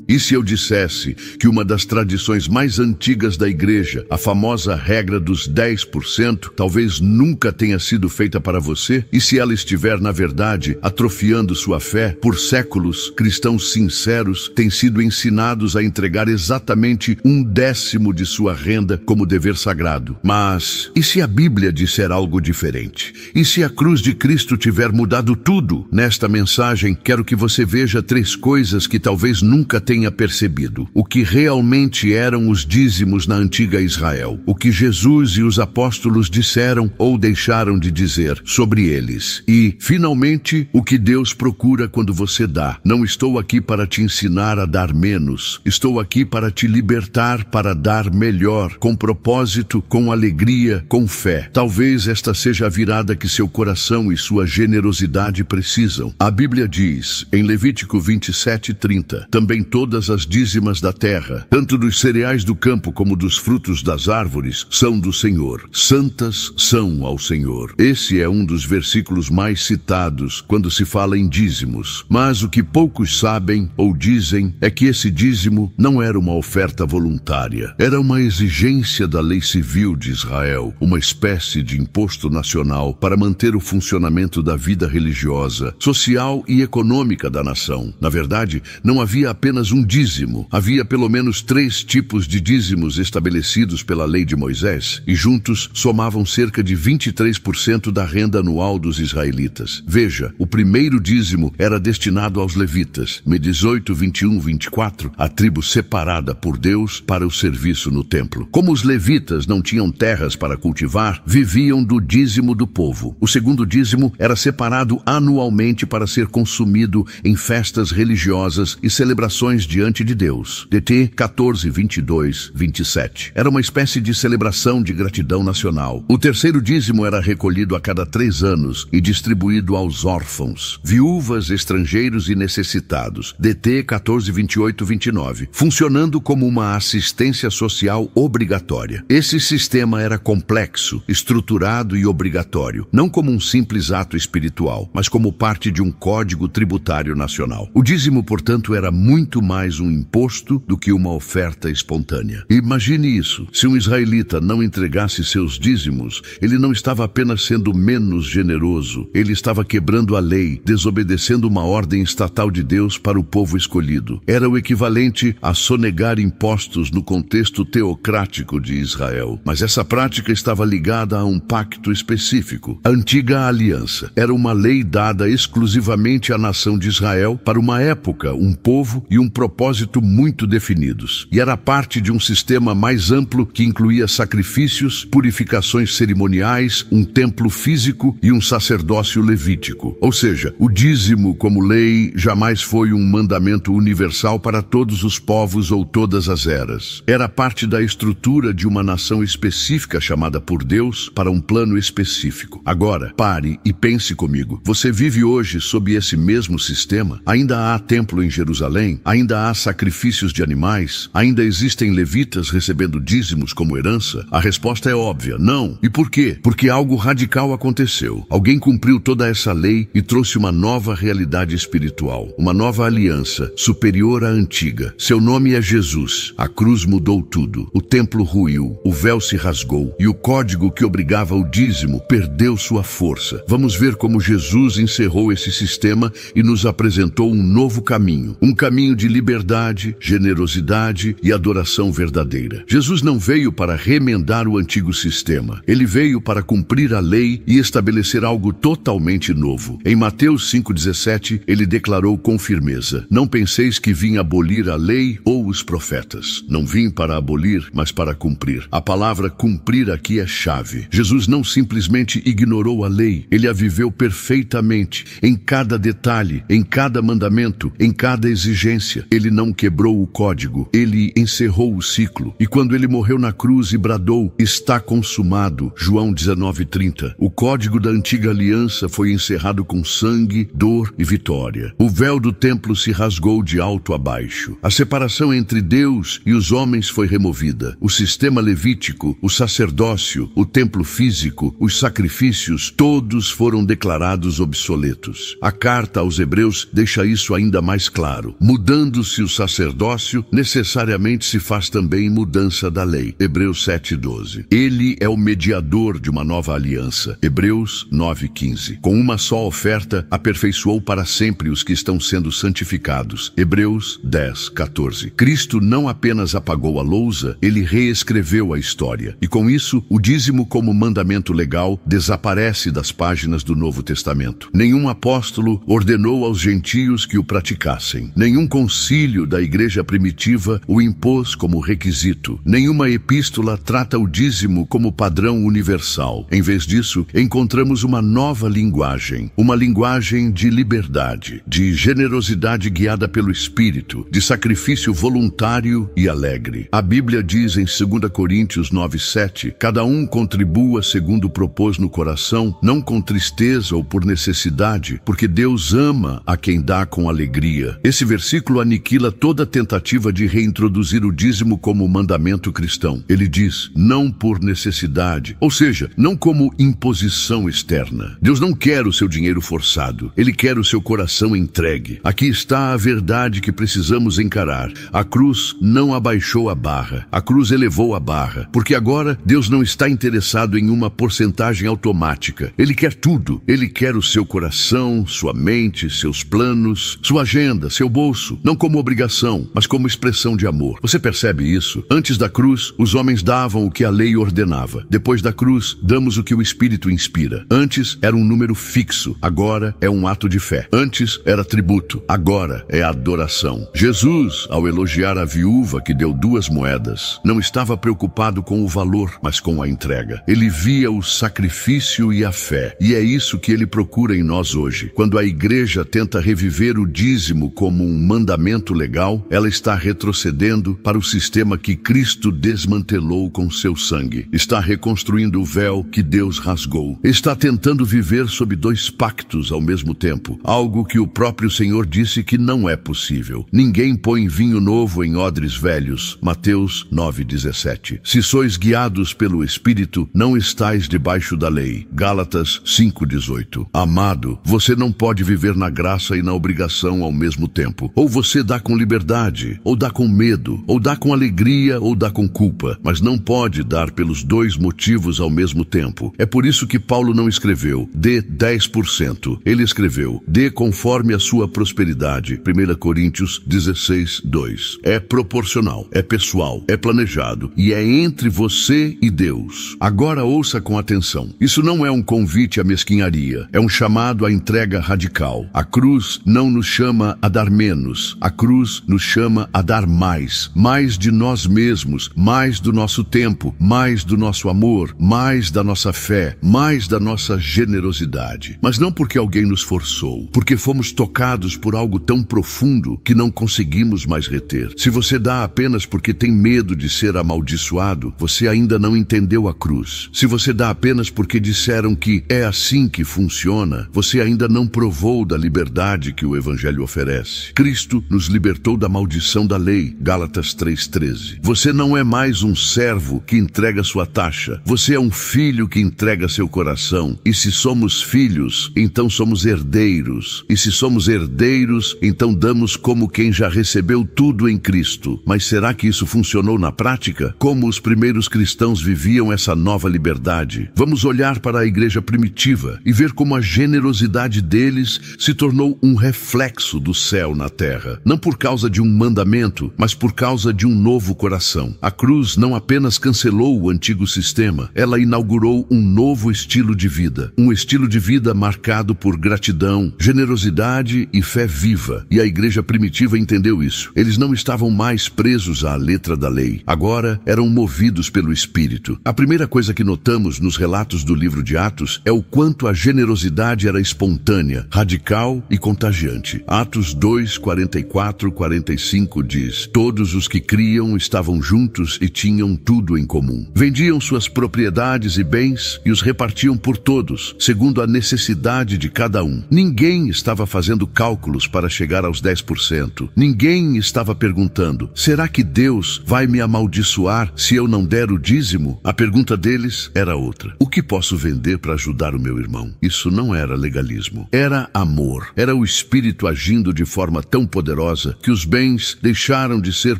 E se eu dissesse que uma das tradições mais antigas da igreja, a famosa regra dos 10%, talvez nunca tenha sido feita para você? E se ela estiver, na verdade, atrofiando sua fé? Por séculos, cristãos sinceros têm sido ensinados a entregar exatamente 1/10 de sua renda como dever sagrado. Mas, e se a Bíblia disser algo diferente? E se a cruz de Cristo tiver mudado tudo? Nesta mensagem, quero que você veja 3 coisas que talvez nunca tenha percebido: o que realmente eram os dízimos na antiga Israel, o que Jesus e os apóstolos disseram ou deixaram de dizer sobre eles, e, finalmente, o que Deus procura quando você dá. Não estou aqui para te ensinar a dar menos, estou aqui para te libertar para dar melhor, com propósito, com alegria, com fé. Talvez esta seja a virada que seu coração e sua generosidade precisam. A Bíblia diz, em Levítico 27:30, também todas as dízimas da terra, tanto dos cereais do campo como dos frutos das árvores, são do Senhor. Santas são ao Senhor. Esse é um dos versículos mais citados quando se fala em dízimos. Mas o que poucos sabem ou dizem é que esse dízimo não era uma oferta voluntária. Era uma exigência da lei civil de Israel, uma espécie de imposto nacional para manter o funcionamento da vida religiosa, social e econômica da nação. Na verdade, não havia apenas um dízimo. Havia pelo menos 3 tipos de dízimos estabelecidos pela lei de Moisés, e juntos somavam cerca de 23% da renda anual dos israelitas. Veja, o primeiro dízimo era destinado aos levitas, 18, 21, 24, a tribo separada por Deus para o serviço no templo. Como os levitas não tinham terras para cultivar, viviam do dízimo do povo. O segundo dízimo era separado anualmente para ser consumido em festas religiosas e celebrações diante de Deus. DT 14, 22, 27. Era uma espécie de celebração de gratidão nacional. O terceiro dízimo era recolhido a cada 3 anos e distribuído aos órfãos, viúvas, estrangeiros e necessitados. DT 14, 28, 29. Funcionando como uma assistência social obrigatória. Esse sistema era complexo, estruturado e obrigatório, não como um simples ato espiritual, mas como parte de um código tributário nacional. O dízimo, portanto, era muito mais um imposto do que uma oferta espontânea. Imagine isso. Se um israelita não entregasse seus dízimos, ele não estava apenas sendo menos generoso, ele estava quebrando a lei, desobedecendo uma ordem estatal de Deus para o povo escolhido. Era o equivalente a sonegar impostos no contexto teocrático de Israel. Mas essa prática estava ligada a um pacto específico. A antiga aliança era uma lei dada exclusivamente à nação de Israel para uma época, um povo e um propósito muito definidos. E era parte de um sistema mais amplo que incluía sacrifícios, purificações cerimoniais, um templo físico e um sacerdócio levítico. Ou seja, o dízimo como lei jamais foi um mandamento universal para todos os povos ou todas as eras. Era parte da estrutura de uma nação específica chamada por Deus para um plano específico. Agora, pare e pense comigo. Você vive hoje sob esse mesmo sistema? Ainda há templo em Jerusalém? Ainda há sacrifícios de animais? Ainda existem levitas recebendo dízimos como herança? A resposta é óbvia, não. E por quê? Porque algo radical aconteceu. Alguém cumpriu toda essa lei e trouxe uma nova realidade espiritual, uma nova aliança, superior à antiga. Seu nome é Jesus. A cruz mudou tudo. O templo ruiu, o véu se rasgou e o código que obrigava o dízimo perdeu sua força. Vamos ver como Jesus encerrou esse sistema e nos apresentou um novo caminho. Um caminho de liberdade, generosidade e adoração verdadeira. Jesus não veio para remendar o antigo sistema. Ele veio para cumprir a lei e estabelecer algo totalmente novo. Em Mateus 5,17, ele declarou com firmeza: não penseis que vim abolir a lei ou os profetas. Não vim para abolir, mas para cumprir. A palavra cumprir aqui é chave. Jesus não simplesmente ignorou a lei, ele a viveu perfeitamente, em cada detalhe, em cada mandamento, em cada exigência. Ele não quebrou o código, ele encerrou o ciclo. E quando ele morreu na cruz e bradou: está consumado, João 19:30, o código da antiga aliança foi encerrado com sangue, dor e vitória. O véu do templo se rasgou de alto a baixo. A separação entre Deus e os homens foi removida. O sistema levítico, o sacerdócio, o templo físico, os sacrifícios, todos foram declarados obsoletos. A carta aos Hebreus deixa isso ainda mais claro. Mudando mudando-se o sacerdócio, necessariamente se faz também mudança da lei. Hebreus 7:12. Ele é o mediador de uma nova aliança. Hebreus 9:15. Com uma só oferta, aperfeiçoou para sempre os que estão sendo santificados. Hebreus 10:14. Cristo não apenas apagou a lousa, ele reescreveu a história. E com isso, o dízimo como mandamento legal desaparece das páginas do Novo Testamento. Nenhum apóstolo ordenou aos gentios que o praticassem. Nenhum concílio da igreja primitiva o impôs como requisito. Nenhuma epístola trata o dízimo como padrão universal. Em vez disso, encontramos uma nova linguagem. Uma linguagem de liberdade, de generosidade guiada pelo Espírito, de sacrifício voluntário e alegre. A Bíblia diz em 2 Coríntios 9:7, cada um contribua segundo propôs no coração, não com tristeza ou por necessidade, porque Deus ama a quem dá com alegria. Esse versículo aniquila toda tentativa de reintroduzir o dízimo como mandamento cristão. Ele diz, não por necessidade, ou seja, não como imposição externa. Deus não quer o seu dinheiro forçado, Ele quer o seu coração entregue. Aqui está a verdade que precisamos encarar. A cruz não abaixou a barra, a cruz elevou a barra, porque agora Deus não está interessado em uma porcentagem automática. Ele quer tudo. Ele quer o seu coração, sua mente, seus planos, sua agenda, seu bolso, não como obrigação, mas como expressão de amor. Você percebe isso? Antes da cruz, os homens davam o que a lei ordenava. Depois da cruz, damos o que o Espírito inspira. Antes era um número fixo, agora é um ato de fé. Antes era tributo, agora é adoração. Jesus, ao elogiar a viúva que deu 2 moedas, não estava preocupado com o valor, mas com a entrega. Ele via o sacrifício e a fé. E é isso que ele procura em nós hoje. Quando a igreja tenta reviver o dízimo como um mandamento legal, ela está retrocedendo para o sistema que Cristo desmantelou com seu sangue. Está reconstruindo o véu que Deus rasgou. Está tentando viver sob 2 pactos ao mesmo tempo, algo que o próprio Senhor disse que não é possível. Ninguém põe vinho novo em odres velhos. Mateus 9:17. Se sois guiados pelo Espírito, não estais debaixo da lei. Gálatas 5:18. Amado, você não pode viver na graça e na obrigação ao mesmo tempo. Ou você dá com liberdade, ou dá com medo, ou dá com alegria, ou dá com culpa, mas não pode dar pelos 2 motivos ao mesmo tempo. É por isso que Paulo não escreveu, dê 10%. Ele escreveu, dê conforme a sua prosperidade. 1 Coríntios 16:2. É proporcional, é pessoal, é planejado e é entre você e Deus. Agora ouça com atenção. Isso não é um convite à mesquinharia, é um chamado à entrega radical. A cruz não nos chama a dar menos, a cruz nos chama a dar mais. Mais de nós mesmos, mais do nosso tempo, mais do nosso amor, mais da nossa fé, mais da nossa generosidade. Mas não porque alguém nos forçou, porque fomos tocados por algo tão profundo que não conseguimos mais reter. Se você dá apenas porque tem medo de ser amaldiçoado, você ainda não entendeu a cruz. Se você dá apenas porque disseram que é assim que funciona, você ainda não provou da liberdade que o Evangelho oferece. Cristo nos libertou da maldição da lei, Gálatas 3:13. Você não é mais um servo que entrega sua taxa. Você é um filho que entrega seu coração. E se somos filhos, então somos herdeiros. E se somos herdeiros, então damos como quem já recebeu tudo em Cristo. Mas será que isso funcionou na prática? Como os primeiros cristãos viviam essa nova liberdade? Vamos olhar para a igreja primitiva e ver como a generosidade deles se tornou um reflexo do céu na terra. Não por causa de um mandamento, mas por causa de um novo coração. A cruz não apenas cancelou o antigo sistema, ela inaugurou um novo estilo de vida. Um estilo de vida marcado por gratidão, generosidade e fé viva. E a igreja primitiva entendeu isso. Eles não estavam mais presos à letra da lei. Agora eram movidos pelo Espírito. A primeira coisa que notamos nos relatos do livro de Atos é o quanto a generosidade era espontânea, radical e contagiante. Atos 2:44-45 diz: todos os que criam estavam juntos e tinham tudo em comum. Vendiam suas propriedades e bens e os repartiam por todos, segundo a necessidade de cada um. Ninguém estava fazendo cálculos para chegar aos 10%. Ninguém estava perguntando, será que Deus vai me amaldiçoar se eu não der o dízimo? A pergunta deles era outra. O que posso vender para ajudar o meu irmão? Isso não era legalismo. Era amor. Era o Espírito agindo de forma tão poderosa poderosa que os bens deixaram de ser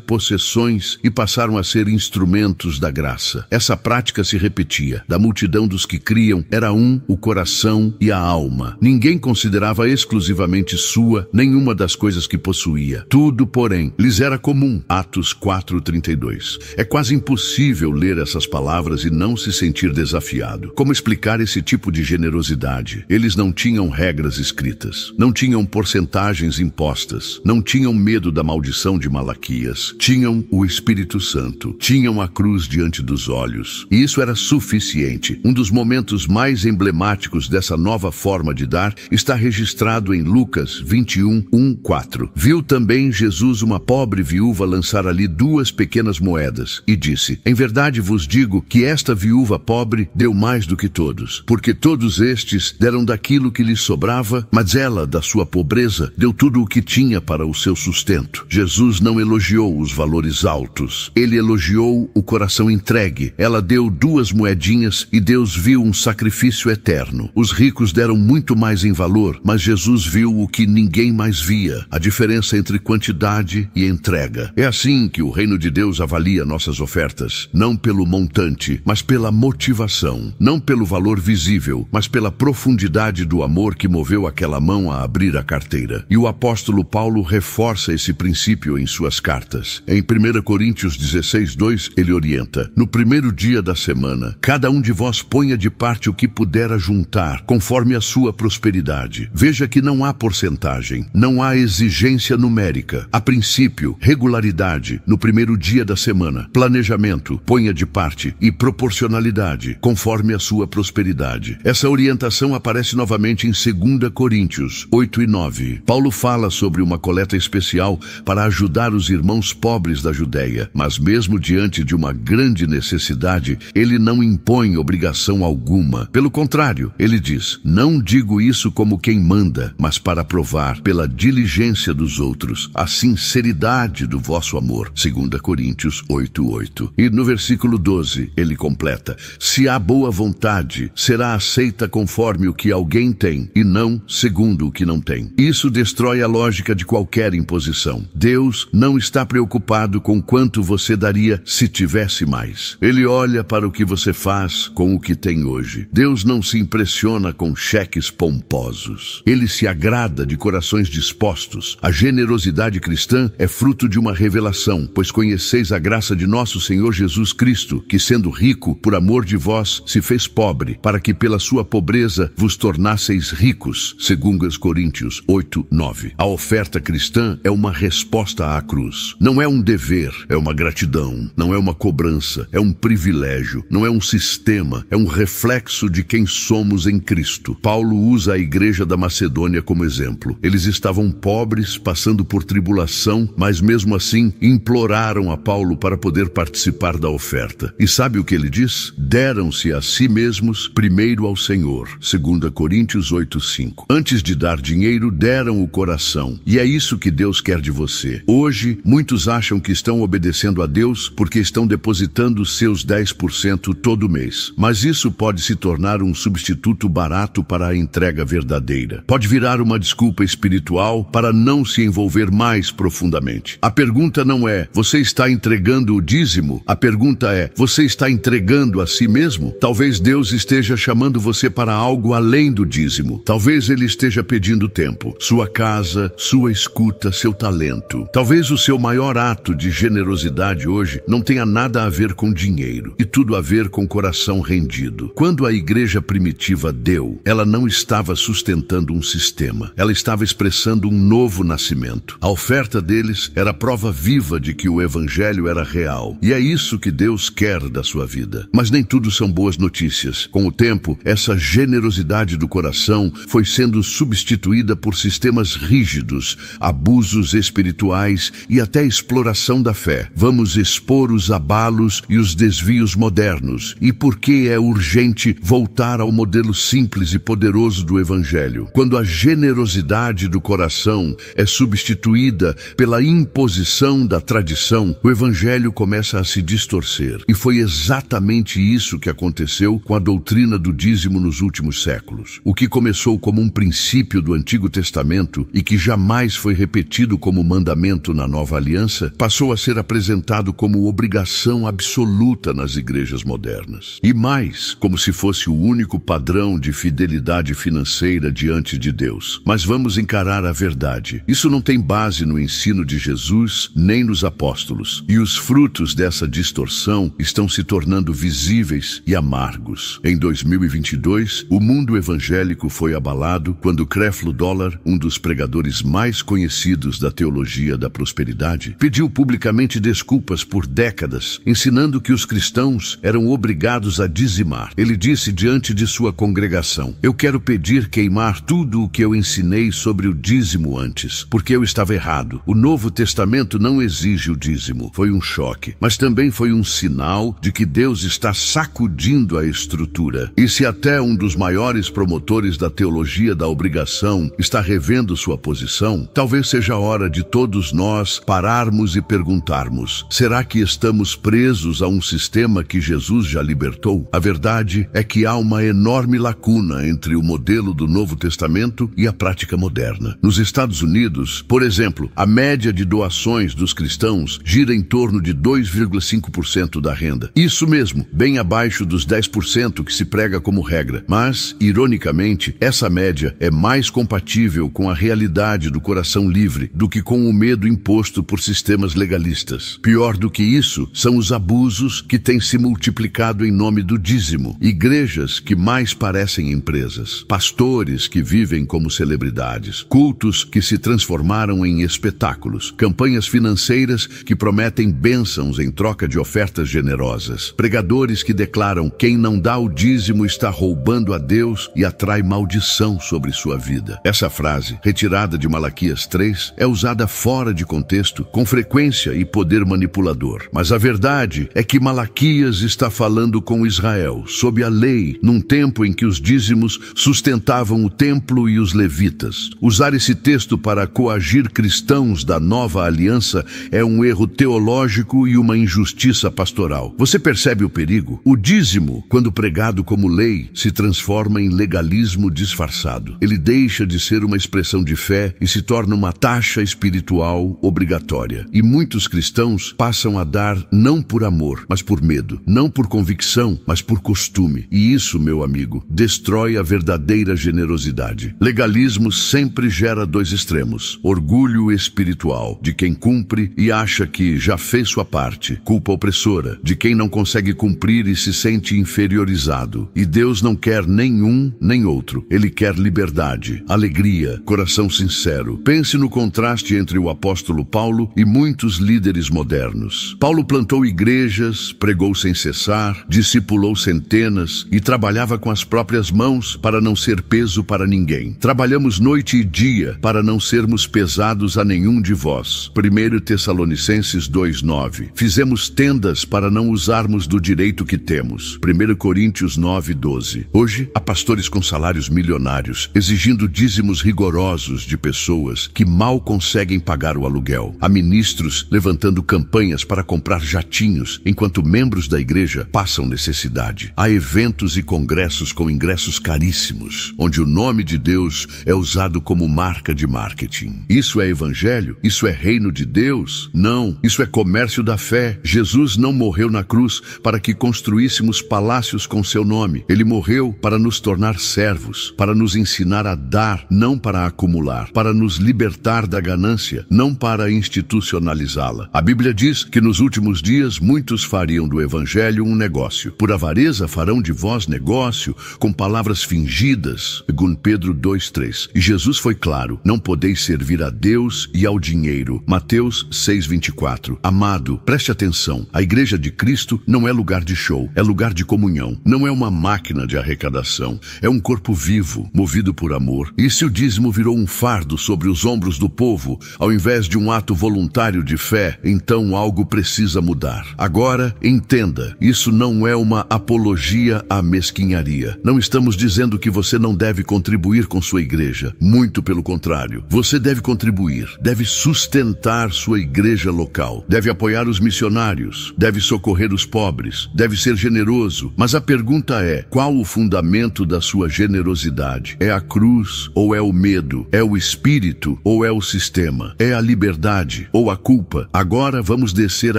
possessões e passaram a ser instrumentos da graça. Essa prática se repetia. Da multidão dos que criam, era o coração e a alma. Ninguém considerava exclusivamente sua nenhuma das coisas que possuía. Tudo, porém, lhes era comum. Atos 4:32. É quase impossível ler essas palavras e não se sentir desafiado. Como explicar esse tipo de generosidade? Eles não tinham regras escritas, não tinham porcentagens impostas, não tinham medo da maldição de Malaquias, tinham o Espírito Santo, tinham a cruz diante dos olhos. E isso era suficiente. Um dos momentos mais emblemáticos dessa nova forma de dar está registrado em Lucas 21:1-4. Viu também Jesus uma pobre viúva lançar ali 2 pequenas moedas e disse: em verdade vos digo que esta viúva pobre deu mais do que todos, porque todos estes deram daquilo que lhes sobrava, mas ela, da sua pobreza, deu tudo o que tinha para o seu sustento. Jesus não elogiou os valores altos, ele elogiou o coração entregue. Ela deu 2 moedinhas e Deus viu um sacrifício eterno. Os ricos deram muito mais em valor, mas Jesus viu o que ninguém mais via: a diferença entre quantidade e entrega. É assim que o reino de Deus avalia nossas ofertas, não pelo montante, mas pela motivação, não pelo valor visível, mas pela profundidade do amor que moveu aquela mão a abrir a carteira. E o apóstolo Paulo reforça esse princípio em suas cartas. Em 1 Coríntios 16:2, ele orienta: no primeiro dia da semana, cada um de vós ponha de parte o que puder ajuntar, conforme a sua prosperidade. Veja que não há porcentagem, não há exigência numérica. A princípio, regularidade no primeiro dia da semana, planejamento, ponha de parte, e proporcionalidade, conforme a sua prosperidade. Essa orientação aparece novamente em 2 Coríntios 8:9. Paulo fala sobre uma coleta especial para ajudar os irmãos pobres da Judéia, mas mesmo diante de uma grande necessidade, ele não impõe obrigação alguma. Pelo contrário, ele diz: não digo isso como quem manda, mas para provar, pela diligência dos outros, a sinceridade do vosso amor. 2 Coríntios 8:8. E no versículo 12, ele completa: se há boa vontade, será aceita conforme o que alguém tem, e não segundo o que não tem. Isso destrói a lógica de qualquer imposição. Deus não está preocupado com quanto você daria se tivesse mais. Ele olha para o que você faz com o que tem hoje. Deus não se impressiona com cheques pomposos. Ele se agrada de corações dispostos. A generosidade cristã é fruto de uma revelação, pois conheceis a graça de nosso Senhor Jesus Cristo, que sendo rico, por amor de vós, se fez pobre, para que pela sua pobreza vos tornasseis ricos. 2 Coríntios 8:9. A oferta cristã é uma resposta à cruz. Não é um dever, é uma gratidão. Não é uma cobrança, é um privilégio. Não é um sistema, é um reflexo de quem somos em Cristo. Paulo usa a igreja da Macedônia como exemplo. Eles estavam pobres, passando por tribulação, mas mesmo assim imploraram a Paulo para poder participar da oferta. E sabe o que ele diz? Deram-se a si mesmos primeiro ao Senhor. 2 Coríntios 8:5. Antes de dar dinheiro, deram o coração. E é isso que Deus quer de você. Hoje, muitos acham que estão obedecendo a Deus porque estão depositando seus 10% todo mês. Mas isso pode se tornar um substituto barato para a entrega verdadeira. Pode virar uma desculpa espiritual para não se envolver mais profundamente. A pergunta não é: você está entregando o dízimo? A pergunta é: você está entregando a si mesmo? Talvez Deus esteja chamando você para algo além do dízimo. Talvez Ele esteja pedindo tempo, sua casa, sua escuta, seu talento. Talvez o seu maior ato de generosidade hoje não tenha nada a ver com dinheiro, e tudo a ver com coração rendido. Quando a igreja primitiva deu, ela não estava sustentando um sistema, ela estava expressando um novo nascimento. A oferta deles era prova viva de que o evangelho era real, e é isso que Deus quer da sua vida. Mas nem tudo são boas notícias. Com o tempo, essa generosidade do coração foi sendo substituída por sistemas rígidos, abusos espirituais e até exploração da fé. Vamos expor os abalos e os desvios modernos, e por que é urgente voltar ao modelo simples e poderoso do evangelho. Quando a generosidade do coração é substituída pela imposição da tradição, o evangelho começa a se distorcer. E foi exatamente isso que aconteceu com a doutrina do dízimo nos últimos séculos. O que começou como um princípio do Antigo Testamento e que jamais foi repetido repetido como mandamento na Nova Aliança, passou a ser apresentado como obrigação absoluta nas igrejas modernas. E mais, como se fosse o único padrão de fidelidade financeira diante de Deus. Mas vamos encarar a verdade. Isso não tem base no ensino de Jesus, nem nos apóstolos. E os frutos dessa distorção estão se tornando visíveis e amargos. Em 2022, o mundo evangélico foi abalado quando Creflo Dollar, um dos pregadores mais conhecidos da teologia da prosperidade, pediu publicamente desculpas por décadas, ensinando que os cristãos eram obrigados a dizimar. Ele disse diante de sua congregação: "Eu quero pedir queimar tudo o que eu ensinei sobre o dízimo antes, porque eu estava errado. O Novo Testamento não exige o dízimo." Foi um choque, mas também foi um sinal de que Deus está sacudindo a estrutura. E se até um dos maiores promotores da teologia da obrigação está revendo sua posição, talvez seja a hora de todos nós pararmos e perguntarmos: será que estamos presos a um sistema que Jesus já libertou? A verdade é que há uma enorme lacuna entre o modelo do Novo Testamento e a prática moderna. Nos Estados Unidos, por exemplo, a média de doações dos cristãos gira em torno de 2,5% da renda. Isso mesmo, bem abaixo dos 10% que se prega como regra. Mas, ironicamente, essa média é mais compatível com a realidade do coração livre do que com o medo imposto por sistemas legalistas. Pior do que isso são os abusos que têm se multiplicado em nome do dízimo. Igrejas que mais parecem empresas, pastores que vivem como celebridades, cultos que se transformaram em espetáculos, campanhas financeiras que prometem bênçãos em troca de ofertas generosas, pregadores que declaram: quem não dá o dízimo está roubando a Deus e atrai maldição sobre sua vida. Essa frase, retirada de Malaquias 3, é usada fora de contexto, com frequência e poder manipulador. Mas a verdade é que Malaquias está falando com Israel, sob a lei, num tempo em que os dízimos sustentavam o templo e os levitas. Usar esse texto para coagir cristãos da nova aliança é um erro teológico e uma injustiça pastoral. Você percebe o perigo? O dízimo, quando pregado como lei, se transforma em legalismo disfarçado. Ele deixa de ser uma expressão de fé e se torna uma taxa espiritual obrigatória. E muitos cristãos passam a dar não por amor, mas por medo. Não por convicção, mas por costume. E isso, meu amigo, destrói a verdadeira generosidade. Legalismo sempre gera dois extremos: orgulho espiritual, de quem cumpre e acha que já fez sua parte; culpa opressora, de quem não consegue cumprir e se sente inferiorizado. E Deus não quer nenhum nem outro. Ele quer liberdade, alegria, coração sincero. Pense no contraste entre o apóstolo Paulo e muitos líderes modernos. Paulo plantou igrejas, pregou sem cessar, discipulou centenas e trabalhava com as próprias mãos para não ser peso para ninguém. Trabalhamos noite e dia para não sermos pesados a nenhum de vós. 1 Tessalonicenses 2:9. Fizemos tendas para não usarmos do direito que temos. 1 Coríntios 9:12. Hoje, há pastores com salários milionários, exigindo dízimos rigorosos de pessoas que mal conseguem pagar o aluguel. Há ministros levantando campanhas para comprar jatinhos, enquanto membros da igreja passam necessidade. Há eventos e congressos com ingressos caríssimos, onde o nome de Deus é usado como marca de marketing. Isso é evangelho? Isso é reino de Deus? Não, isso é comércio da fé. Jesus não morreu na cruz para que construíssemos palácios com seu nome. Ele morreu para nos tornar servos, para nos ensinar a dar, não para acumular, para nos libertar da ganância, não para institucionalizá-la. A Bíblia diz que nos últimos dias muitos fariam do evangelho um negócio. Por avareza farão de vós negócio, com palavras fingidas, segundo Pedro 2:3. E Jesus foi claro: não podeis servir a Deus e ao dinheiro. Mateus 6:24. Amado, preste atenção. A igreja de Cristo não é lugar de show, é lugar de comunhão. Não é uma máquina de arrecadação, é um corpo vivo, movido por amor. E se o dízimo virou um fardo sobre os ombros do povo, ao invés de um ato voluntário de fé, então algo precisa mudar. Agora, entenda, isso não é uma apologia à mesquinharia. Não estamos dizendo que você não deve contribuir com sua igreja. Muito pelo contrário. Você deve contribuir, deve sustentar sua igreja local, deve apoiar os missionários, deve socorrer os pobres, deve ser generoso. Mas a pergunta é: qual o fundamento da sua generosidade? É a cruz ou é o medo? É o espírito ou é o sistema? É a liberdade ou a culpa? Agora vamos descer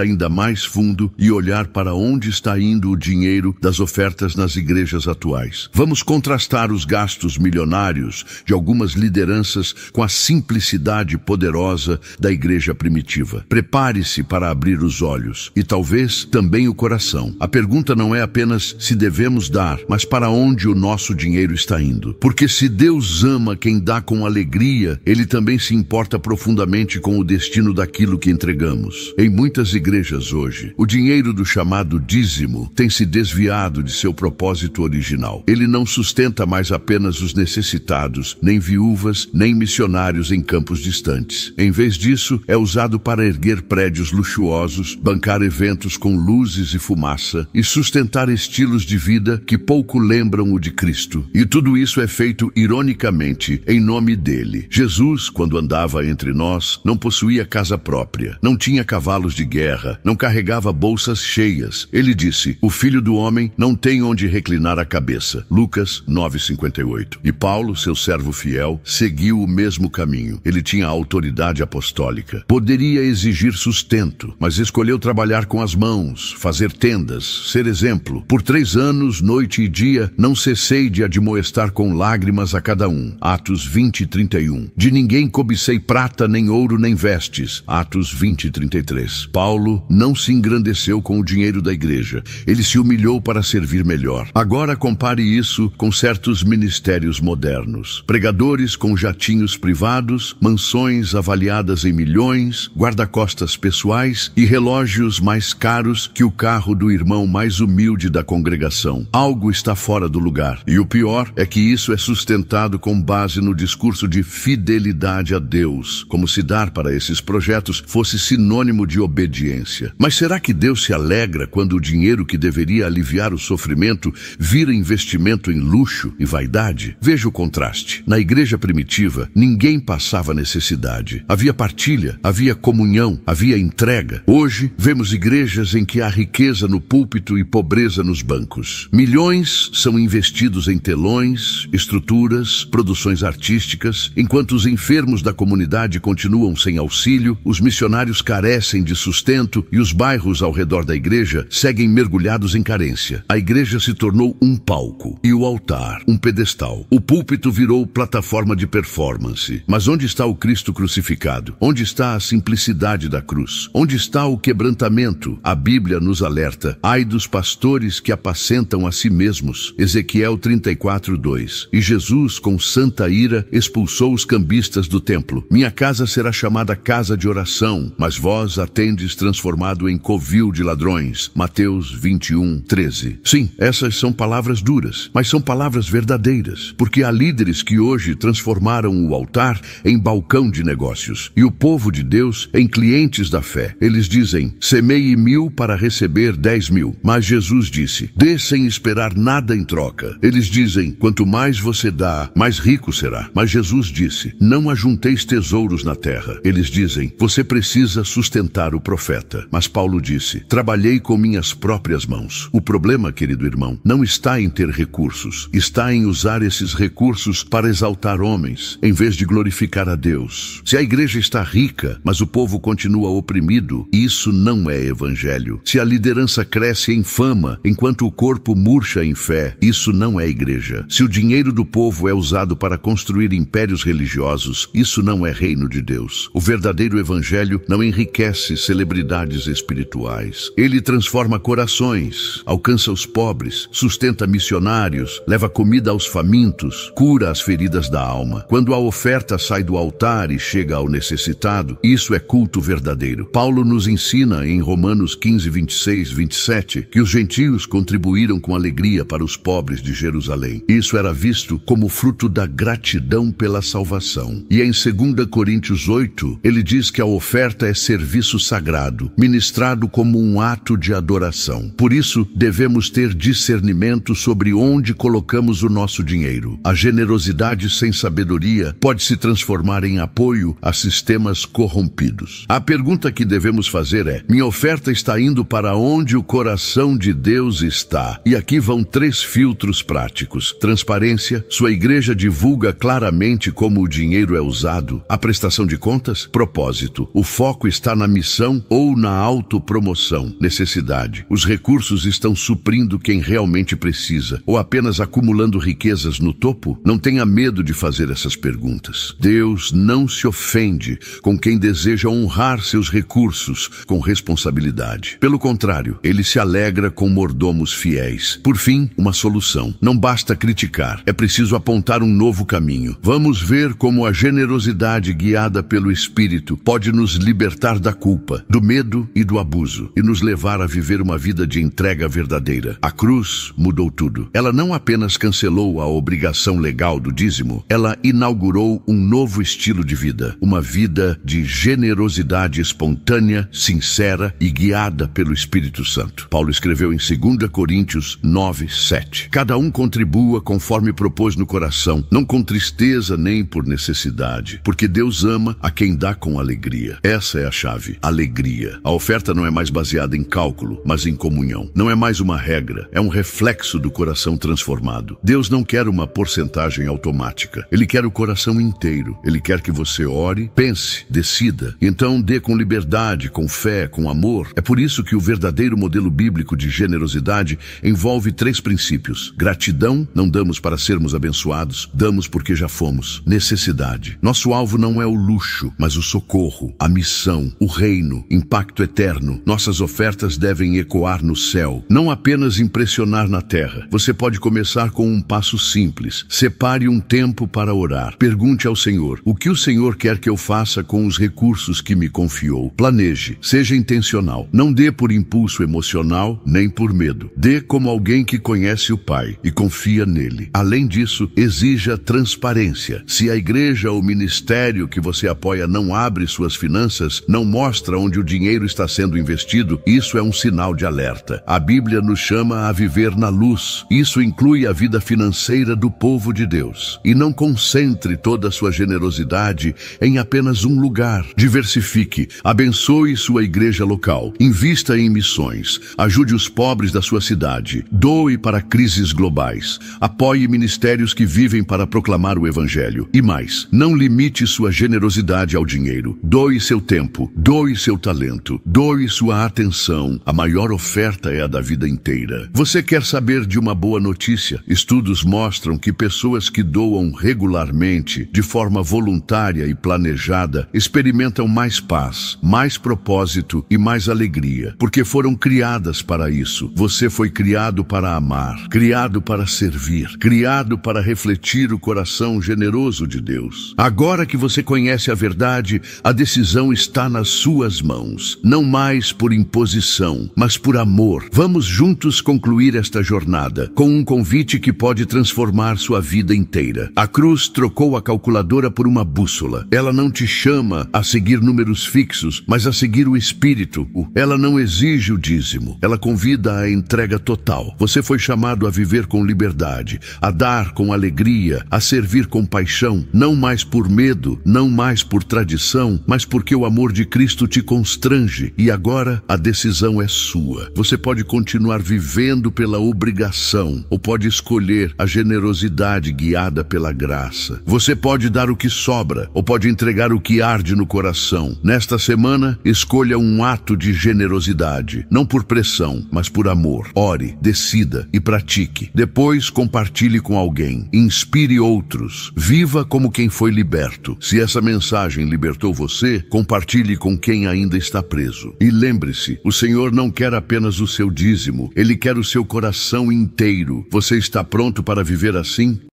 ainda mais fundo e olhar para onde está indo o dinheiro das ofertas nas igrejas atuais. Vamos contrastar os gastos milionários de algumas lideranças com a simplicidade poderosa da igreja primitiva. Prepare-se para abrir os olhos e talvez também o coração. A pergunta não é apenas se devemos dar, mas para onde o nosso dinheiro está indo. Porque se Deus ama quem dá com alegria, Ele também se importa profundamente com o destino daquilo que entregamos. Em muitas igrejas hoje, o dinheiro do chamado dízimo tem se desviado de seu propósito original. Ele não sustenta mais apenas os necessitados, nem viúvas, nem missionários em campos distantes. Em vez disso, é usado para erguer prédios luxuosos, bancar eventos com luzes e fumaça e sustentar estilos de vida que pouco lembram o de Cristo. E tudo isso é feito ironicamente em nome dele. Jesus, quando andava entre nós, não possuía casa própria, não tinha cavalos de guerra, não carregava bolsas cheias. Ele disse: o Filho do Homem não tem onde reclinar a cabeça. Lucas 9:58. E Paulo, seu servo fiel, seguiu o mesmo caminho. Ele tinha autoridade apostólica. Poderia exigir sustento, mas escolheu trabalhar com as mãos, fazer tendas, ser exemplo. Por 3 anos, noite e dia, não cessei de admoestar com lágrimas a cada um. Atos 20:31. De ninguém cobicei prata, nem ouro, nem vestes. Atos 20:33. Paulo não se engrandeceu com o dinheiro da igreja. Ele se humilhou para servir melhor. Agora compare isso com certos ministérios modernos. Pregadores com jatinhos privados, mansões avaliadas em milhões, guarda-costas pessoais e relógios mais caros que o carro do irmão mais humilde da congregação. Algo está fora do lugar. E o pior é que isso é sustentado com base no discurso de fidelidade a Deus, como se dar para esses projetos fosse sinônimo de obediência. Mas será que Deus se alegra quando o dinheiro que deveria aliviar o sofrimento vira investimento em luxo e vaidade? Veja o contraste. Na igreja primitiva, ninguém passava necessidade. Havia partilha, havia comunhão, havia entrega. Hoje, vemos igrejas em que há riqueza no púlpito e pobreza nos bancos. Milhões são investidos em telões, estruturas, produções artísticas, enquanto os enfermos da comunidade continuam sem auxílio, os missionários carecem de sustento e os bairros ao redor da igreja seguem mergulhados em carência. A igreja se tornou um palco e o altar um pedestal. O púlpito virou plataforma de performance. Mas onde está o Cristo crucificado? Onde está a simplicidade da cruz? Onde está o quebrantamento? A Bíblia nos alerta: ai dos pastores que apacentam a si mesmos. Ezequiel 34:2. E Jesus, com santa ira, expulsou os cambistas do templo. Minha casa será chamada casa de oração, mas vós a tendes transformado em covil de ladrões. Mateus 21:13. Sim, essas são palavras duras, mas são palavras verdadeiras, porque há líderes que hoje transformaram o altar em balcão de negócios e o povo de Deus em clientes da fé. Eles dizem: semeie 1.000 para receber 10.000. Mas Jesus disse: dê sem esperar nada em troca. Eles dizem: quanto mais você dá, mais rico será. Mas Jesus disse: não ajunteis tesouros na terra. Eles dizem: você precisa sustentar o profeta. Mas Paulo disse: trabalhei com minhas próprias mãos. O problema, querido irmão, não está em ter recursos, está em usar esses recursos para exaltar homens, em vez de glorificar a Deus. Se a igreja está rica, mas o povo continua oprimido, isso não é evangelho. Se a liderança cresce em fama, enquanto o corpo murcha em fé, isso não é igreja. Se o dinheiro do povo é usado para construir impérios religiosos, isso não é reino de Deus. O verdadeiro evangelho não enriquece celebridades espirituais. Ele transforma corações, alcança os pobres, sustenta missionários, leva comida aos famintos, cura as feridas da alma. Quando a oferta sai do altar e chega ao necessitado, isso é culto verdadeiro. Paulo nos ensina em Romanos 15:26-27 que os gentios contribuíram com alegria para os pobres de Jerusalém. Isso era visto como fruto da gratidão pela salvação. E em 2 Coríntios 8, ele diz que a oferta é serviço sagrado, ministrado como um ato de adoração. Por isso, devemos ter discernimento sobre onde colocamos o nosso dinheiro. A generosidade sem sabedoria pode se transformar em apoio a sistemas corrompidos. A pergunta que devemos fazer é: minha oferta está indo para onde o coração de Deus está? E aqui vão 3 filtros práticos. Transparência. Sua igreja divulga claramente como o dinheiro é usado. usado? A prestação de contas? Propósito. O foco está na missão ou na autopromoção? Necessidade. Os recursos estão suprindo quem realmente precisa ou apenas acumulando riquezas no topo? Não tenha medo de fazer essas perguntas. Deus não se ofende com quem deseja honrar seus recursos com responsabilidade. Pelo contrário, ele se alegra com mordomos fiéis. Por fim, uma solução. Não basta criticar, é preciso apontar um novo caminho. Vamos ver como a generosidade guiada pelo Espírito pode nos libertar da culpa, do medo e do abuso e nos levar a viver uma vida de entrega verdadeira. A cruz mudou tudo. Ela não apenas cancelou a obrigação legal do dízimo, ela inaugurou um novo estilo de vida, uma vida de generosidade espontânea, sincera e guiada pelo Espírito Santo. Paulo escreveu em 2 Coríntios 9:7. Cada um contribua conforme propôs no coração, não com tristeza nem por necessidade, porque Deus ama a quem dá com alegria. Essa é a chave, alegria. A oferta não é mais baseada em cálculo, mas em comunhão. Não é mais uma regra, é um reflexo do coração transformado. Deus não quer uma porcentagem automática. Ele quer o coração inteiro. Ele quer que você ore, pense, decida. Então dê com liberdade, com fé, com amor. É por isso que o verdadeiro modelo bíblico de generosidade envolve 3 princípios. Gratidão, não damos para sermos abençoados, damos porque já fomos. Necessidade. Nosso alvo não é o luxo, mas o socorro, a missão, o reino, impacto eterno. Nossas ofertas devem ecoar no céu, não apenas impressionar na terra. Você pode começar com um passo simples. Separe um tempo para orar. Pergunte ao Senhor: o que o Senhor quer que eu faça com os recursos que me confiou? Planeje, seja intencional. Não dê por impulso emocional, nem por medo. Dê como alguém que conhece o Pai e confia nele. Além disso, exija transparência. Se a igreja ou ministério que você apoia não abre suas finanças, não mostra onde o dinheiro está sendo investido, isso é um sinal de alerta. A Bíblia nos chama a viver na luz. Isso inclui a vida financeira do povo de Deus. E não concentre toda a sua generosidade em apenas um lugar. Diversifique, abençoe sua igreja local, invista em missões, ajude os pobres da sua cidade, doe para crises globais, apoie ministérios que vivem para proclamar o Evangelho. E mais, não limite sua generosidade ao dinheiro. Doe seu tempo, doe seu talento, doe sua atenção. A maior oferta é a da vida inteira. Você quer saber de uma boa notícia? Estudos mostram que pessoas que doam regularmente, de forma voluntária e planejada, experimentam mais paz, mais propósito e mais alegria, porque foram criadas para isso. Você foi criado para amar, criado para servir, criado para refletir o coração generoso de Deus. Agora que você conhece a verdade, a decisão está nas suas mãos. Não mais por imposição, mas por amor. Vamos juntos concluir esta jornada com um convite que pode transformar sua vida inteira. A cruz trocou a calculadora por uma bússola. Ela não te chama a seguir números fixos, mas a seguir o Espírito. Ela não exige o dízimo. Ela convida à entrega total. Você foi chamado a viver com liberdade, a dar com alegria, a servir com paixão, não mais por medo, não mais por tradição, mas porque o amor de Cristo te constrange. E agora a decisão é sua. Você pode continuar vivendo pela obrigação ou pode escolher a generosidade guiada pela graça. Você pode dar o que sobra ou pode entregar o que arde no coração. Nesta semana, escolha um ato de generosidade, não por pressão, mas por amor. Ore, decida e pratique. Depois, compartilhe com alguém. Inspire outros. Viva como quem foi liberto. Se essa mensagem libertou você, compartilhe com quem ainda está preso. E lembre-se, o Senhor não quer apenas o seu dízimo, Ele quer o seu coração inteiro. Você está pronto para viver assim?